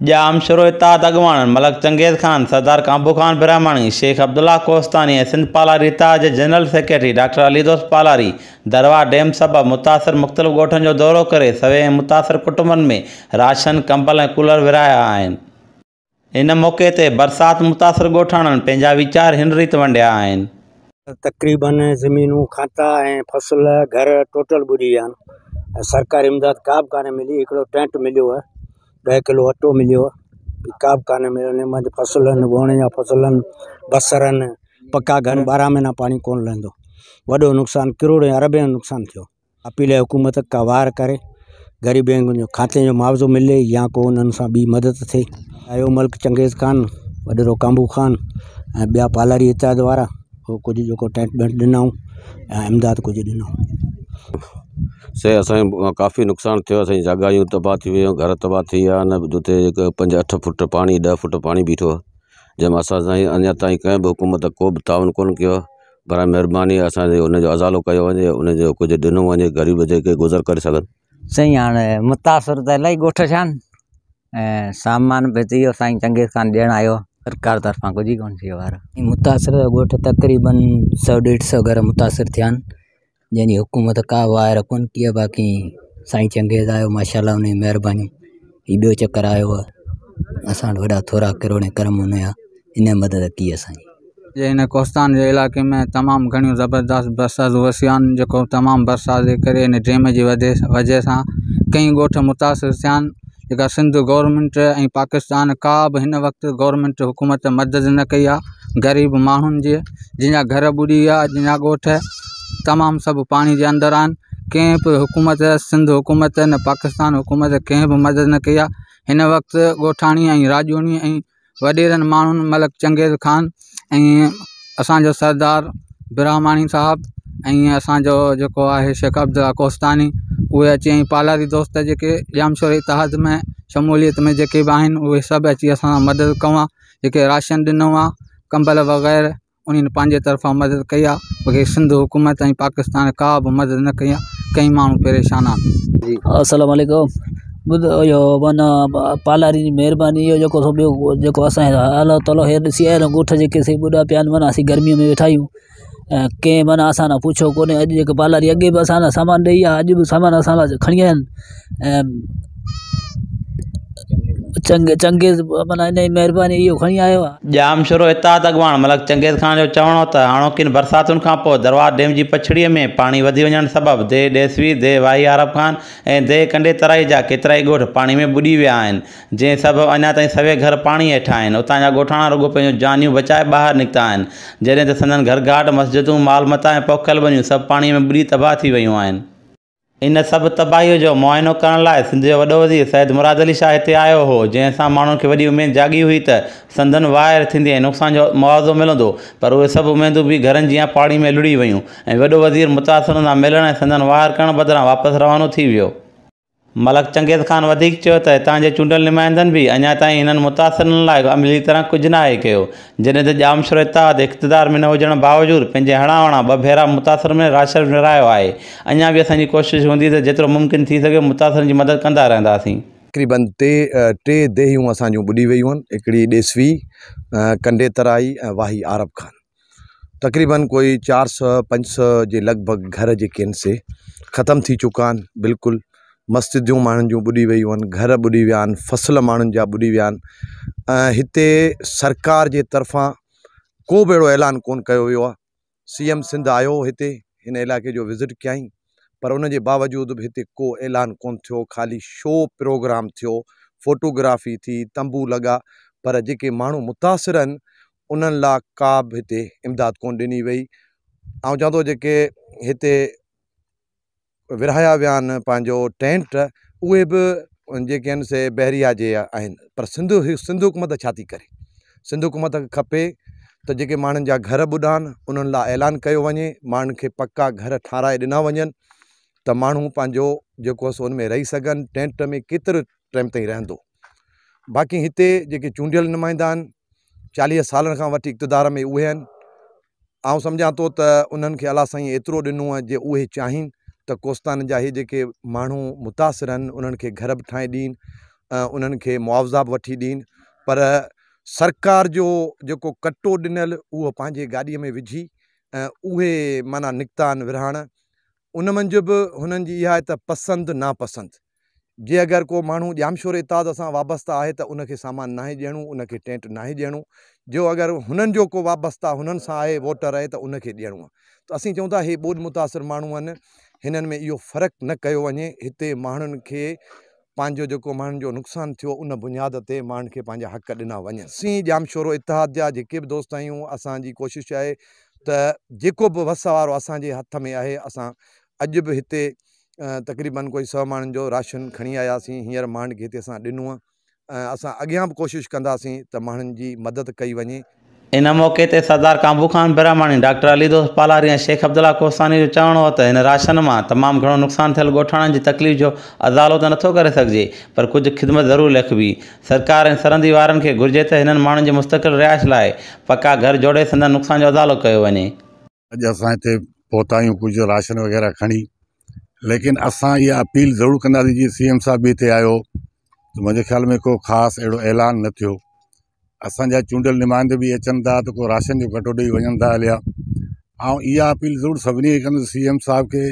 जाम शुरू इत्ताद अगवान मलक चंगेज़ खान, सरदार काबू खान ब्राह्मणी, शेख अब्दुल्ला कोस्तानी ऐं सिंध पालारी इत्तेहाद जे जनरल सेक्रेटरी डॉक्टर अलीदोस्त पालारी दरवा डैम सबबि मुतासिर मुख़्तलिफ़ ॻोठनि जो दौरो करे सवे ऐं मुतासिर कुटुंबनि में राशन, कंबल ऐं कूलर विरहाया आहिनि। इन मौक़े ते बरसाति मुतासिर ॻोठाणनि पंहिंजा वीचार हिन रीति वंडिया आहिनि। तक़रीबन ज़मीनूं, खाता ऐं फसल, घर टोटल ॿुॾी विया आहिनि। सरकारी इमदाद का बि कान्हे मिली। हिकिड़ो टेंट मिलियो आहे, 10 किलो अटो मिलियो आहे, का बि कान्हे मिलियो। फसलनि, बोणे जा फसलनि, बसरनि, पका घर, 12 महीना पाणी कोन लहंदो। वॾो नुक़सानु, किरोड़ ऐं अरबे जो नुक़सानु थियो। अपील है हुकूमत का वार करे ग़रीबनि जो खाते जो मुआवज़ो मिले या को उन्हनि सां ॿी मदद थिए। आयो मलिक चंगेज़ खान, वॾेरो काबू खान ऐं ॿिया पालारी इत्तेहाद वारा हो कुझु जेको टेंट वेंट ॾिनऊं ऐं इमदाद कुझु ॾिनऊं। से असांजो काफ़ी नुक़सानु थियो। असांजी जॻहियूं तबाह थी वियूं, घर तबाह थी विया न। जिते 5-8 फुट पाणी, 10 फुट पाणी बीठो आहे, जंहिंमें असां साईं अञा ताईं कंहिं बि हुकूमत को बि ताउन कोन कयो आहे। पर महिरबानी असांजे उनजो अज़ालो कयो वञे, उनजो कुझु ॾिनो वञे, ग़रीब जेके गुज़र करे सघनि। साईं हाणे मुतासिर त इलाही ॻोठ थिया आहिनि ऐं सामान बि इहो साईं चंगेज़ खान ॾियणु आयो, सरकार तरफ़ां कुझु कोन थियो वार। मुतासिर ॻोठ तक़रीबन 100-150 घर मुतासिर थिया आहिनि, जंहिंजी हुकूमत का वार कोन की आहे। बाक़ी साईं चंगेज़ आयो, माशाल्लाह, उन जी महिरबानी। हीउ ॿियो चक्कर आयो आहे, असां वटि वॾा थोरा किरोड़ करम हुनजा, इन मदद की असांजी। इन कोस्तान जे इलाइक़े में तमामु घणियूं ज़बरदस्त बरसाति वसियूं आहिनि, जेको तमामु बरसाति जे करे इन डैम जी वजह सां कई ॻोठ मुतासिर थिया आहिनि। जेका सिंध गवर्नमेंट ऐं पाकिस्तान का बि हिन वक़्तु गवर्नमेंट हुकूमत मदद न कई आहे ग़रीब माण्हुनि जे, जंहिंजा घर ॿुॾी विया, जंहिंजा ॻोठ तमामु सभु पाणी जे अंदरि आहिनि। कंहिं बि हुकूमत, सिंध हुकूमत न पाकिस्तान हुकूमत कंहिं बि मदद न कई आहे। हिन वक़्तु ॻोठाणी ऐं राजूनी ऐं वॾेरनि माण्हुनि मलिक चंगेज़ खान ऐं असांजो सरदार ब्राह्मणी साहबु ऐं असांजो जेको आहे शेख अब्दुल्ला कोस्तानी, उहे अची ऐं पालारी दोस्त जेके जामशोर इत्तेहाद में शमूलियत में जेके बि आहिनि, उहे सभु अची असां मदद कयूं आहे। जेके राशन ॾिनो आहे, कंबल वग़ैरह, उन्हनि पंहिंजे तरफ़ां मदद कई आहे। बाक़ी सिंध हुकूमत ऐं पाकिस्तान का बि मदद न कई आहे। कई माण्हू परेशान आहिनि। अस्सलाम वालेकुम। ॿुधो इहो माना पालारी जी महिरबानी। इहो जेको ॿियो जेको असांजे अलाह ताला हे ॾिसी आया ॻोठ जेके से ॿुॾा पिया आहिनि, माना असीं गर्मीअ में वेठा आहियूं ऐं कंहिं माना असां न पुछो कोन्हे। अॼु जेके पालारी अॻे बि असां सामान ॾेई आहे, अॼु बि सामान असां लाइ खणी आया आहिनि ऐं चंगेज़ माना इन जी महिरबानी इहो खणी आयो आहे। जाम शुरू इत्तेहाद अगवान मलक चंगेज़ खान जो चवणो त हाणोकिन बरसातुनि खां पोइ दरवा डैम जी पछड़ीअ में पाणी वधी वञण सबबि दे डेसवी, दे वाही आरब खान ऐं दे कंडे तराई जा केतिराई ॻोठ पाणी में ॿुॾी विया आहिनि, जंहिं सबबि अञा ताईं सवे घर पाणी हेठां आहिनि। उतां जा ॻोठाणा रुॻो पंहिंजूं जानियूं बचाए ॿाहिरि निकिता आहिनि, जॾहिं त संदनि घर घाट, मस्जिदूं, माल मता ऐं पोखल वञूं सभु पाणीअ में ॿुॾी तबाह थी वियूं आहिनि। इन सभु तबाहीअ जो मुआइनो करण लाइ सिंध जो वॾो वज़ीर सैयद मुराद अली शाह हिते आयो हो, जंहिंसां माण्हुनि खे वॾी उमेद जागी हुई त संदन वाइर थींदी ऐं नुक़सान जो मुआवज़ो मिलंदो। पर उहे सभु उमेदूं बि घरनि जीअं पाणी में लुड़ी वयूं ऐं वॾो वज़ीर मुतासिरनि सां मिलण ऐं संदन वाइर करण बदिरां वापसि रवानो थी वियो। मलक चंगेज़ खान वधीक चयो त हितां जे चूंडियल नुमाइंदनि बि अञा ताईं हिननि मुतासिरनि लाइ अमली तरह कुझु न आहे कयो, जॾहिं त जामशोर इत्तेहाद इक़्तिदार में न हुजण बावजूदु पंहिंजे हणावणा 2 भेरा मुतासिर में राशन विरहायो आहे। अञा बि असांजी कोशिशि हूंदी त जेतिरो मुमकिन थी सघे मुतासिरनि जी मदद कंदा रहंदासीं। तक़रीबन 3 देहियूं असांजूं ॿुॾी वियूं आहिनि, हिकिड़ी डेसवी, कंडे तराई ऐं वाही आरब खान। तक़रीबन कोई 400-500 जे लॻभॻि घर जेके आहिनि से ख़तमु थी चुका आहिनि। बिल्कुलु मस्जिदूं माण्हुनि जूं ॿुॾी वियूं आहिनि, घर ॿुॾी विया आहिनि, फसल माण्हुनि जा ॿुॾी विया आहिनि। हिते सरकार जे तरफ़ां को बि अहिड़ो ऐलान कोन कयो वियो आहे। CM सिंध आयो हिते हिन इलाइक़े जो विज़िट कयईं, पर उन जे बावजूदि बि हिते को ऐलान कोन थियो। ख़ाली शो प्रोग्राम थियो, फ़ोटोग्राफी थी, तंबू लॻा, पर जेके माण्हू मुतासिर आहिनि उन्हनि लाइ का बि हिते इमदाद कोन ॾिनी वई। ऐं चवां थो जेके हिते विरहाया विया आहिनि पंहिंजो टेंट, उहे बि जेके आहिनि से बहरिया जे आहिनि। पर सिंध हुकूमत छा थी करे? सिंध हुकूमत खे खपे त जेके माण्हुनि जा घर ॿुॾा आहिनि उन्हनि लाइ ऐलान कयो वञे, माण्हुनि खे पक्का घर ठाराए ॾिना वञनि त माण्हू पंहिंजो जेको आहे सो उन में रही सघनि। टेंट में केतिरो टाइम ताईं रहंदो? बाक़ी हिते जेके चूंडियल नुमाइंदा आहिनि 40 सालनि खां वठी इक़्तिदार में उहे आहिनि। आउं सम्झां थो त उन्हनि खे अलाह साईं एतिरो ॾिनो आहे जे उहे चाहिनि त कोस्तान जा इहे जेके माण्हू मुतासिर आहिनि उन्हनि खे घर बि ठाहे ॾीन उन्हनि खे मुआवज़ा बि वठी ॾीन, पर सरकार जो जेको कटो ॾिनल उहो पंहिंजे गाॾीअ में विझी उहे माना निकिता आहिनि विरहाइण। उन मंझि बि हुननि जी इहा आहे त पसंदि नापसंदि। जे अगरि को माण्हू ॼामशोर इताद सां वाबस्ता आहे त उनखे सामान नाहे ॾियणो, उनखे टेंट नाहे ॾियणो। जो अगरि हुननि जो को वाबस्ता हुननि सां आहे, वोटर आहे, त उनखे ॾियणो आहे। त असीं चऊं था हे ॿोॾ मुतासिर माण्हू आहिनि, हिननि में इहो फ़र्क़ु न कयो वञे। हिते माण्हुनि खे पंहिंजो जेको माण्हुनि जो नुक़सानु थियो उन बुनियाद ते माण्हुनि खे पंहिंजा हक़ ॾिना वञनि। असीं ॼामशोरो इतिहाद जा जेके बि दोस्त आहियूं, असांजी कोशिशि आहे त जेको बि वस वारो असांजे हथ में आहे, असां अॼु बि हिते तक़रीबन कोई 100 माण्हुनि जो राशन खणी आयासीं। हींअर माण्हुनि खे हिते असां ॾिनो आहे। असां अॻियां बि कोशिशि कंदासीं त माण्हुनि जी मदद कई वञे। इन मौक़े ते सरदार काबू खान बिरामाणी, डॉक्टर अलीदोस्त पालारी ऐं शेख अब्दुल्ला कोसानी जो चवणो हो त हिन राशन मां तमामु घणो नुक़सानु थियल ॻोठाणनि जी तकलीफ़ जो अज़ालो त नथो करे सघिजे, पर कुझु ख़िदमत ज़रूरु लिखबी। सरकार ऐं सरहदी वारनि खे घुरिजे त हिननि माण्हुनि जे मुस्तक़िल रिहाइश लाइ पका घर जोड़े संदनि नुक़सान जो अज़ालो कयो वञे। अॼु असां हिते पहुता आहियूं कुझु राशन वग़ैरह खणी, लेकिन असां इहा अपील ज़रूरु कंदासीं। जीअं CM साहिब बि हिते आयो त मुंहिंजे ख़्याल में को ख़ासि अहिड़ो ऐलान न थियो। असांजा चूंडियल नुमाइंदे बि अचनि था त को राशन जो कटो ॾेई वञनि था हलिया। ऐं इहा अपील ज़रूरु सभिनी खे कंदुसि, CM साहिब खे,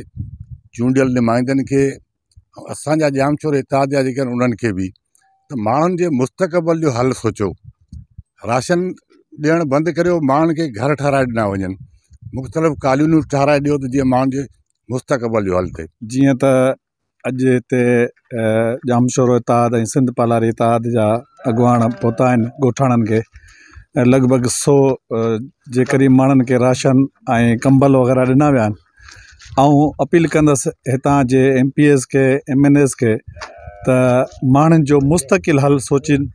चूंडियल नुमाइंदनि खे, असांजा ॼामशोर इताद जा जेके आहिनि उन्हनि खे बि, त माण्हुनि जे मुस्तक़बिल जो हल सोचो। राशन ॾियणु बंदि करियो, माण्हुनि खे घर ठाराए ॾिना वञनि, मुख़्तलिफ़ कॉलोनियूं ठाराए ॾियो त जीअं माण्हुनि जे मुस्तक़बिल जो हल थिए। जीअं त अॼु हिते ॼामशोरो इताद ऐं सिंध पालारी इताद जा अॻुवान पहुता आहिनि ॻोठाणनि खे। लॻभॻि 100 जे क़रीब माण्हुनि खे राशन ऐं कंबल वग़ैरह ॾिना विया आहिनि। ऐं अपील कंदसि हितां जे MPs खे, MNAs खे त माण्हुनि जो मुस्तक़िल हल सोचिन,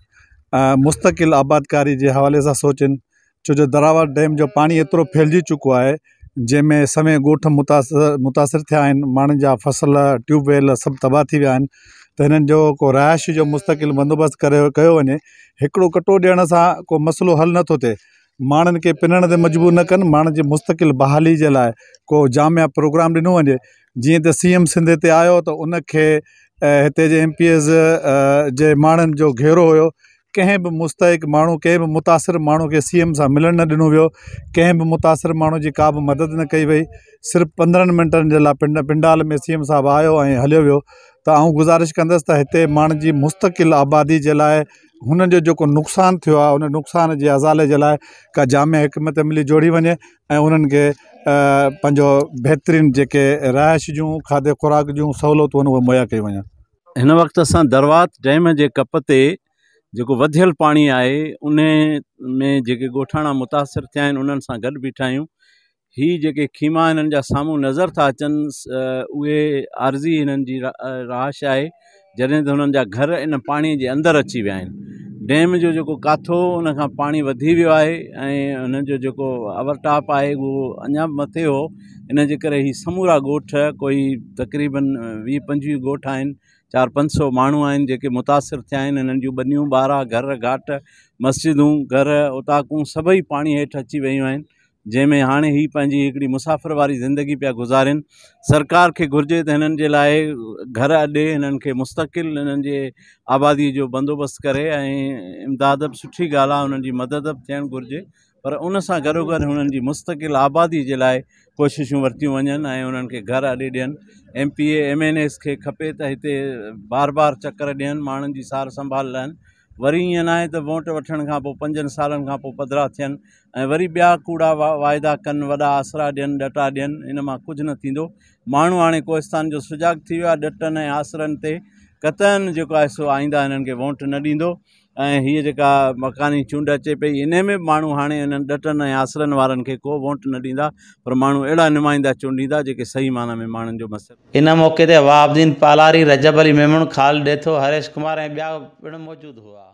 मुस्तक़िल आबादकारी जे हवाले सां सोचिन। छो जो दरावर डैम जो पाणी एतिरो फैलिजी चुको आहे, जंहिंमें समय ॻोठ मुतासिर थिया आहिनि। माण्हुनि जा फसल, ट्यूबवेल सभु तबाह थी विया आहिनि। त हिननि जो को रहाइश जो मुस्तक़िल बंदोबस्तु कयो वञे। हिकिड़ो कटो ॾियण सां को मसइलो हल नथो थिए। माण्हुनि खे पिनण ते मजबूर न कनि, माण्हुनि जी मुस्तक़िल बहाली जे लाइ को जामिया प्रोग्राम ॾिनो वञे। जीअं त CM सिंध हिते आयो त उनखे हिते जे MPs जे माण्हुनि जो घेरो हुयो। कंहिं बि मुस्तहिक माण्हू, कंहिं बि मुतासिर माण्हू खे CM सां मिलणु न ॾिनो वियो। कंहिं बि मुतासिर माण्हू जी का बि मदद न कई वई। सिर्फ़ु 15 मिंटनि जे लाइ पिंडाल में CM साहिबु आयो ऐं हलियो वियो। त आउं गुज़ारिश कंदसि त हिते माण्हुनि जी मुस्तक़िल आबादी जे लाइ, हुननि जो जेको नुक़सानु थियो आहे उन नुक़सान जे अज़ाले जे लाइ का जामिया हिकमत अमली जोड़ी वञे ऐं उन्हनि खे पंहिंजो बहितरीनु जेके रहाइश जूं, खाधे खुराक जूं सहूलियतूं आहिनि उहे मुहैया कई वञनि। हिन वक़्तु असां दरवात डैम जे कप ते जेको वधियल पाणी आहे उन में जेके ॻोठाणा मुतासिर थिया आहिनि उन्हनि सां गॾु बीठा आहियूं। ही जेके ख़ीमा हिननि जा साम्हूं नज़र था अचनि, उहे आर्ज़ी हिननि जी रहाइश आहे, जॾहिं त हुननि जा घर इन पाणीअ जे अंदरि अची विया आहिनि। डैम जो जेको काथो उन खां पाणी वधी वियो आहे ऐं हुन जो जेको ओवरटॉप आहे उहो अञा बि मथे हो। इन जे करे ही समूरा ॻोठ, कोई तक़रीबन 20-25 ॻोठ आहिनि, 400-500 माण्हू आहिनि जेके मुतासिर थिया आहिनि। हिननि जूं ॿनियूं ॿारहा, घर घाट, मस्जिदूं, घर उताकूं सभई पाणी हेठि अची वियूं आहिनि, जंहिंमें हाणे ही पंहिंजी हिकिड़ी मुसाफ़िर वारी ज़िंदगी पिया गुज़ारिन। सरकार खे घुरिजे त हिननि जे लाइ घर ॾे, हिननि खे मुस्तक़िल हिननि जे आबादी जो बंदोबस्तु करे ऐं इमदाद बि सुठी ॻाल्हि आहे, हुननि जी मदद बि थियणु घुरिजे, पर उन सां गॾोगॾु हुननि जी मुस्तक़िल आबादी जे लाइ कोशिशूं वरितियूं वञनि ऐं उन्हनि खे घर ॾे ॾियनि। MPA MNAs खे खपे त हिते बार बार चकर ॾियनि, माण्हुनि जी सार संभाल लाइनि। वरी ईअं न आहे त वोट वठण खां पोइ 5 सालनि खां पोइ पधिरा थियनि ऐं वरी ॿिया कूड़ा वाइदा कनि, वॾा आसरा ॾियनि, ॾटा ॾियनि। इन मां कुझु न थींदो। माण्हू हाणे कोहिस्तान जो सुजाॻ थी वियो आहे। ॾटनि ऐं आसरनि ते क़तन जेको आहे सो आईंदा हिननि खे वोट न ॾींदो। ऐं हीअ जेका मकानी चूंड अचे पई, इन में बि माण्हू हाणे इन्हनि ॾटनि ऐं आसरनि वारनि खे को वोट न ॾींदा, पर माण्हू अहिड़ा नुमाइंदा चूंडींदा जेके सही माना में माण्हुनि जो मसइलो। इन मौक़े ते वहाबुद्दीन पालारी, रजब अली मेमण, ख़ालिद ॾेथो, हरेश कुमार ऐं ॿिया पिणु मौजूदु हुआ।